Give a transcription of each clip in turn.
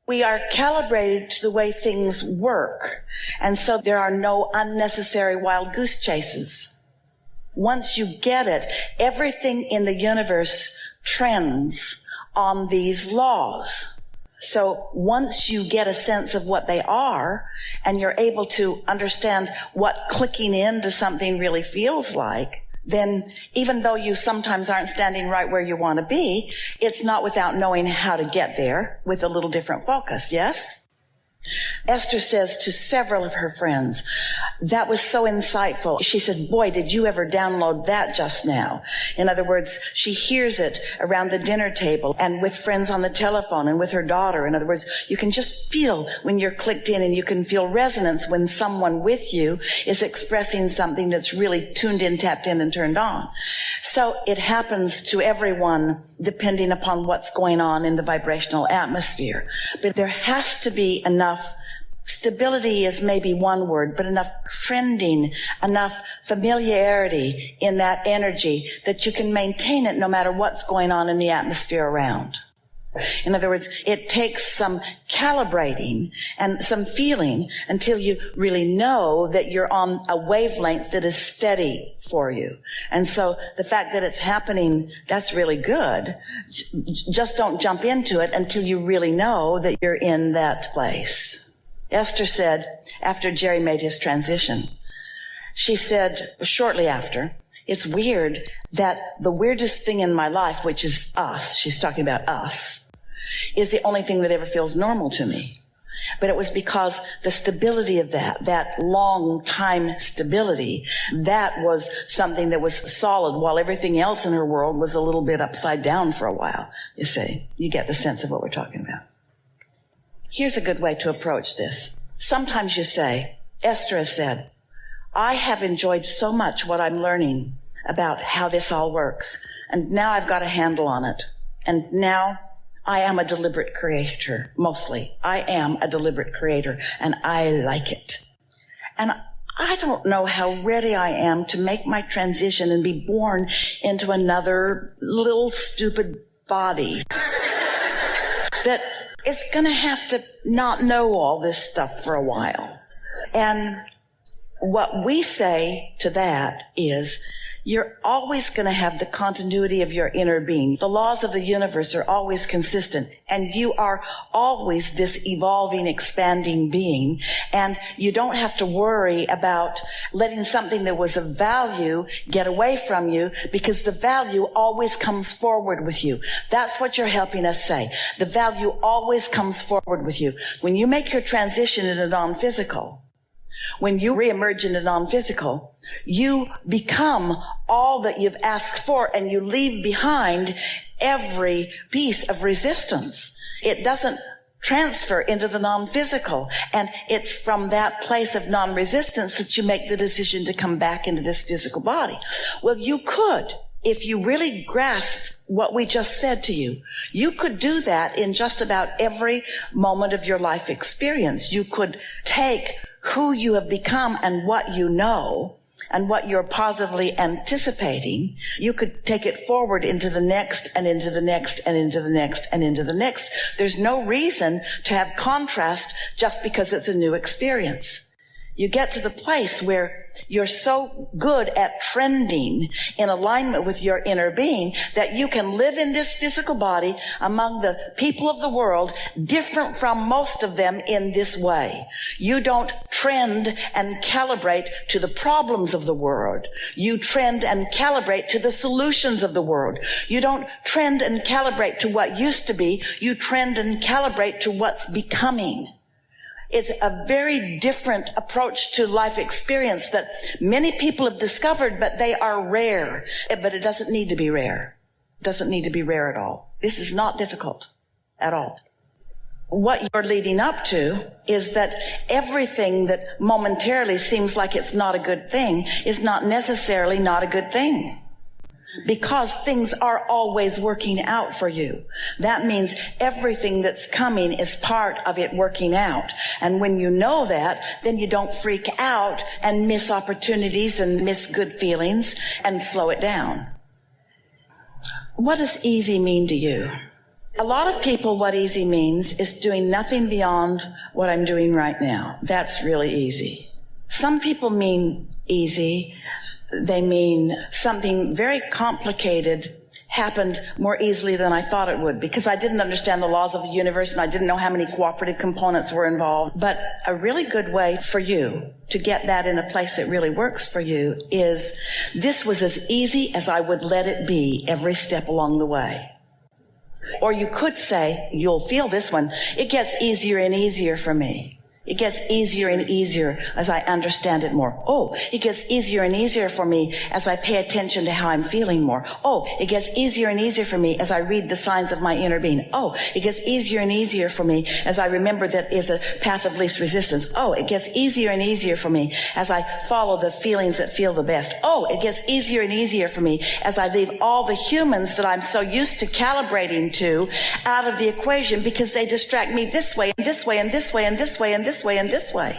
We are calibrated to the way things work, and so there are no unnecessary wild goose chases. Once you get it, everything in the universe trends on these laws. So once you get a sense of what they are, and you're able to understand what clicking into something really feels like, then even though you sometimes aren't standing right where you want to be, it's not without knowing how to get there with a little different focus, yes? Esther says to several of her friends, that was so insightful. She said, boy, did you ever download that just now? In other words, she hears it around the dinner table and with friends on the telephone and with her daughter. In other words, you can just feel when you're clicked in, and you can feel resonance when someone with you is expressing something that's really tuned in, tapped in, and turned on. So it happens to everyone depending upon what's going on in the vibrational atmosphere. But there has to be enough stability is maybe one word, but enough trending, enough familiarity in that energy that you can maintain it no matter what's going on in the atmosphere around. In other words, it takes some calibrating and some feeling until you really know that you're on a wavelength that is steady for you. And so the fact that it's happening, that's really good. Just don't jump into it until you really know that you're in that place. Esther said, after Jerry made his transition, she said shortly after, it's weird that the weirdest thing in my life, which is us, she's talking about us, is the only thing that ever feels normal to me. But it was because the stability of that long time stability, that was something that was solid while everything else in her world was a little bit upside down for a while. You see, you get the sense of what we're talking about. Here's a good way to approach this. Sometimes you say, Esther has said, I have enjoyed so much what I'm learning about how this all works, and now I've got a handle on it. And now I am a deliberate creator, mostly. I am a deliberate creator, and I like it. And I don't know how ready I am to make my transition and be born into another little stupid body that is going to have to not know all this stuff for a while. And what we say to that is, you're always going to have the continuity of your inner being. The laws of the universe are always consistent, and you are always this evolving, expanding being, and you don't have to worry about letting something that was of value get away from you, because the value always comes forward with you. That's what you're helping us say. The value always comes forward with you. When you make your transition into non-physical, when you reemerge into non-physical, you become all that you've asked for, and you leave behind every piece of resistance. It doesn't transfer into the non-physical, and it's from that place of non-resistance that you make the decision to come back into this physical body. Well, you could, if you really grasped what we just said to you, you could do that in just about every moment of your life experience. You could take who you have become and what you know and what you're positively anticipating. You could take it forward into the next and into the next and into the next and into the next. There's no reason to have contrast just because it's a new experience. You get to the place where you're so good at trending in alignment with your inner being that you can live in this physical body among the people of the world, different from most of them in this way. You don't trend and calibrate to the problems of the world. You trend and calibrate to the solutions of the world. You don't trend and calibrate to what used to be. You trend and calibrate to what's becoming. It's a very different approach to life experience that many people have discovered, but they are rare. But it doesn't need to be rare. It doesn't need to be rare at all. This is not difficult at all. What you're leading up to is that everything that momentarily seems like it's not a good thing is not necessarily not a good thing. Because things are always working out for you. That means everything that's coming is part of it working out. And when you know that, then you don't freak out and miss opportunities and miss good feelings and slow it down. What does easy mean to you? A lot of people, what easy means is doing nothing beyond what I'm doing right now. That's really easy. Some people mean easy. They mean something very complicated happened more easily than I thought it would, because I didn't understand the laws of the universe and I didn't know how many cooperative components were involved. But a really good way for you to get that in a place that really works for you is, this was as easy as I would let it be every step along the way. Or you could say, you'll feel this one, it gets easier and easier for me. It gets easier and easier as I understand it more. Oh, it gets easier and easier for me as I pay attention to how I'm feeling more. Oh, it gets easier and easier for me as I read the signs of my inner being. Oh, it gets easier and easier for me as I remember that is a path of least resistance. Oh, it gets easier and easier for me as I follow the feelings that feel the best. Oh, it gets easier and easier for me as I leave all the humans that I'm so used to calibrating to out of the equation, because they distract me this way and this way and this way and this way and this way and this way.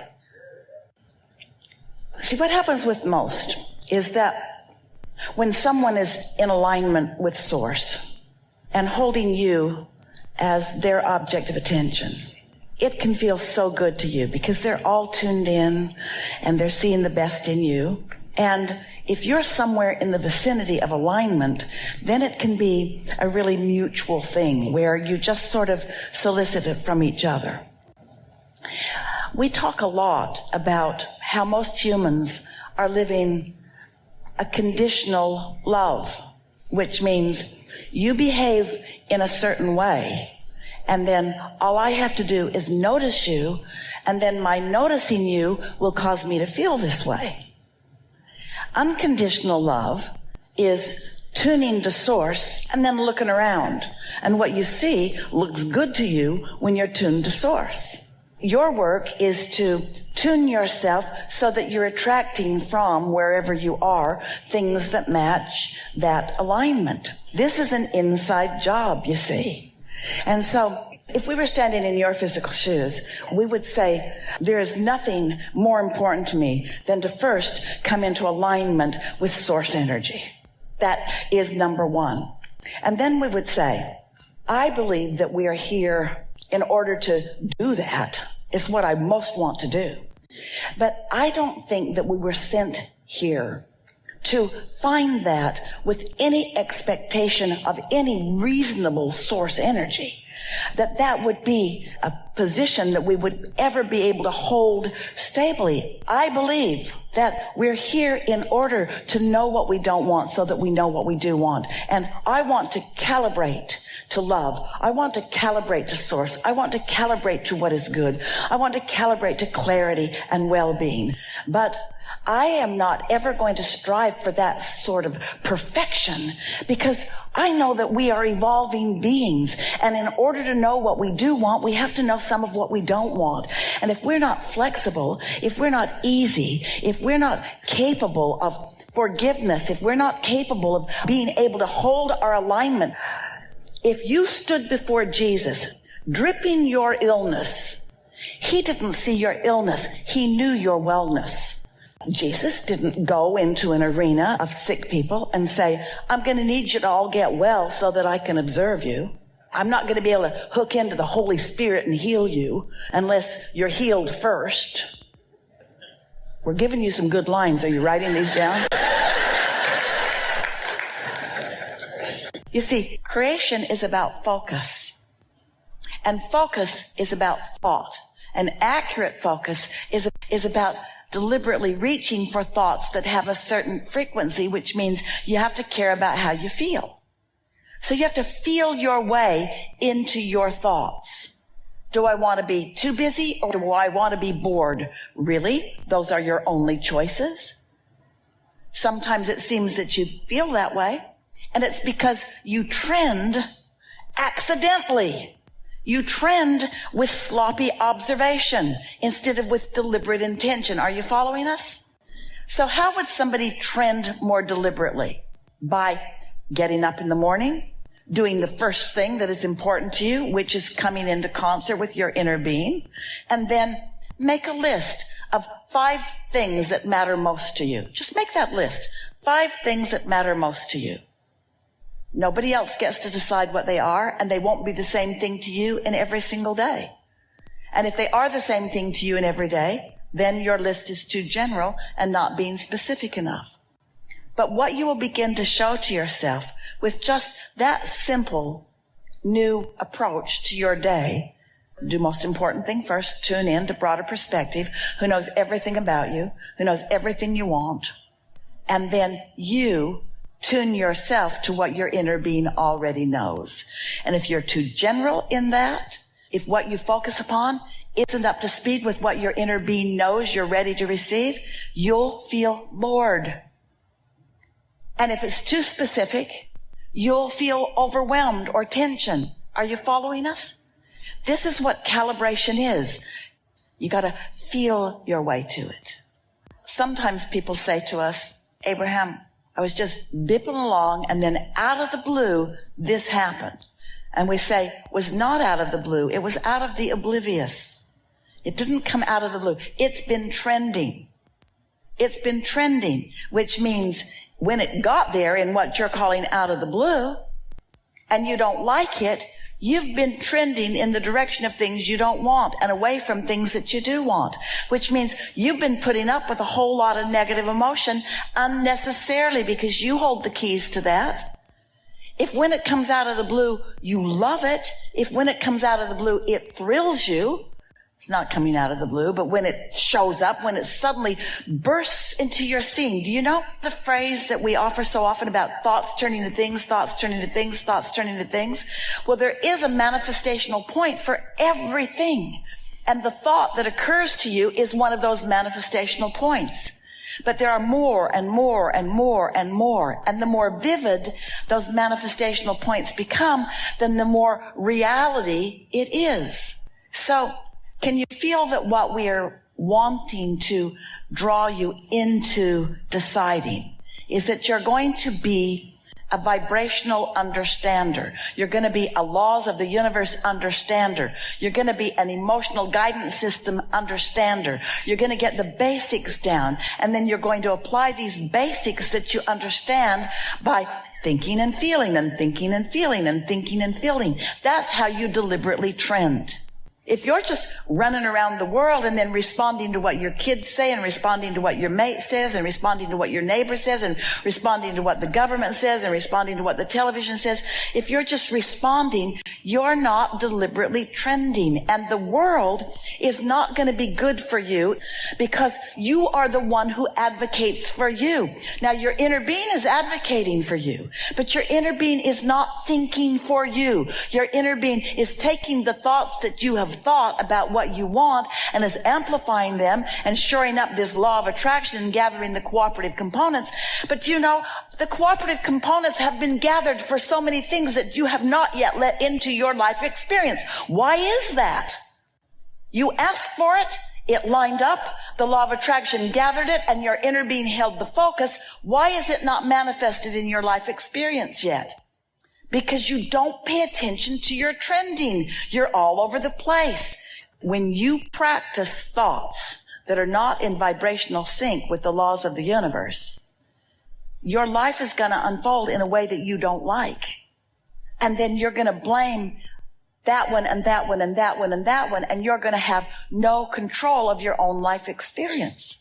See, what happens with most is that when someone is in alignment with Source and holding you as their object of attention, it can feel so good to you because they're all tuned in and they're seeing the best in you. And if you're somewhere in the vicinity of alignment, then it can be a really mutual thing where you just sort of solicit it from each other. We talk a lot about how most humans are living a conditional love, which means you behave in a certain way, and then all I have to do is notice you, and then my noticing you will cause me to feel this way. Unconditional love is tuning to Source and then looking around, and what you see looks good to you when you're tuned to Source. Your work is to tune yourself so that you're attracting from wherever you are things that match that alignment. This is an inside job, you see. And so if we were standing in your physical shoes, we would say, there is nothing more important to me than to first come into alignment with Source energy. That is number one. And then we would say, I believe that we are here in order to do that. It's what I most want to do. But I don't think that we were sent here to find that with any expectation of any reasonable Source energy, that would be a position that we would ever be able to hold stably. I believe that we're here in order to know what we don't want so that we know what we do want. And I want to calibrate to love. I want to calibrate to Source. I want to calibrate to what is good. I want to calibrate to clarity and well-being. But I am not ever going to strive for that sort of perfection, because I know that we are evolving beings. And in order to know what we do want, we have to know some of what we don't want. And if we're not flexible, if we're not easy, if we're not capable of forgiveness, if we're not capable of being able to hold our alignment, if you stood before Jesus dripping your illness, he didn't see your illness. He knew your wellness. Jesus didn't go into an arena of sick people and say, I'm going to need you to all get well so that I can observe you. I'm not going to be able to hook into the Holy Spirit and heal you unless you're healed first. We're giving you some good lines. Are you writing these down? You see, creation is about focus. And focus is about thought. An accurate focus is about deliberately reaching for thoughts that have a certain frequency, which means you have to care about how you feel. So you have to feel your way into your thoughts. Do I want to be too busy or do I want to be bored? Really? Those are your only choices? Sometimes it seems that you feel that way, and it's because you trend accidentally. You trend with sloppy observation instead of with deliberate intention. Are you following us? So how would somebody trend more deliberately? By getting up in the morning, doing the first thing that is important to you, which is coming into concert with your inner being, and then make a list of 5 things that matter most to you. Just make that list. 5 things that matter most to you. Nobody else gets to decide what they are, and they won't be the same thing to you in every single day. And if they are the same thing to you in every day, then your list is too general and not being specific enough. But what you will begin to show to yourself with just that simple new approach to your day, do most important thing first, tune in to broader perspective, who knows everything about you, who knows everything you want, and then you tune yourself to what your inner being already knows. And if you're too general in that, if what you focus upon isn't up to speed with what your inner being knows you're ready to receive, you'll feel bored. And if it's too specific, you'll feel overwhelmed or tension. Are you following us? This is what calibration is. You got to feel your way to it. Sometimes people say to us, Abraham, I was just bipping along, and then out of the blue, this happened. And we say, it was not out of the blue. It was out of the oblivious. It didn't come out of the blue. It's been trending. It's been trending, which means when it got there in what you're calling out of the blue, and you don't like it, you've been trending in the direction of things you don't want and away from things that you do want, which means you've been putting up with a whole lot of negative emotion unnecessarily because you hold the keys to that. If when it comes out of the blue, you love it, if when it comes out of the blue, it thrills you, it's not coming out of the blue, but when it shows up, when it suddenly bursts into your scene. Do you know the phrase that we offer so often about thoughts turning to things, thoughts turning to things, thoughts turning to things? Well, there is a manifestational point for everything. And the thought that occurs to you is one of those manifestational points. But there are more and more and more and more. And the more vivid those manifestational points become, then the more reality it is. So, can you feel that what we are wanting to draw you into deciding is that you're going to be a vibrational understander. You're going to be a laws of the universe understander. You're going to be an emotional guidance system understander. You're going to get the basics down, and then you're going to apply these basics that you understand by thinking and feeling and thinking and feeling and thinking and feeling. That's how you deliberately trend. If you're just running around the world and then responding to what your kids say and responding to what your mate says and responding to what your neighbor says and responding to what the government says and responding to what the television says, if you're just responding, you're not deliberately trending. And the world is not going to be good for you because you are the one who advocates for you. Now, your inner being is advocating for you, but your inner being is not thinking for you. Your inner being is taking the thoughts that you have thought about what you want and is amplifying them and shoring up this law of attraction and gathering the cooperative components. But you know, the cooperative components have been gathered for so many things that you have not yet let into your life experience. Why is that? You asked for it, it lined up, the law of attraction gathered it, and your inner being held the focus. Why is it not manifested in your life experience yet? Because you don't pay attention to your trending. You're all over the place. When you practice thoughts that are not in vibrational sync with the laws of the universe, your life is going to unfold in a way that you don't like. And then you're going to blame that one and that one and that one and that one, and you're going to have no control of your own life experience.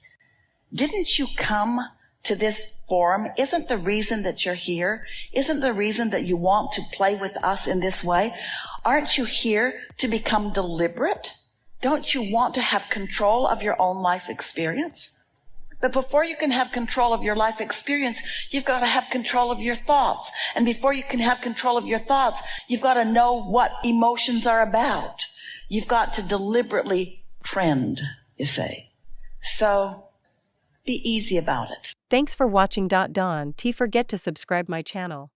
Didn't you come to this forum? Isn't the reason that you're here? Isn't the reason that you want to play with us in this way? Aren't you here to become deliberate? Don't you want to have control of your own life experience? But before you can have control of your life experience, you've got to have control of your thoughts. And before you can have control of your thoughts, you've got to know what emotions are about. You've got to deliberately trend, you say. So be easy about it. Thanks for watching. Don't forget to subscribe my channel.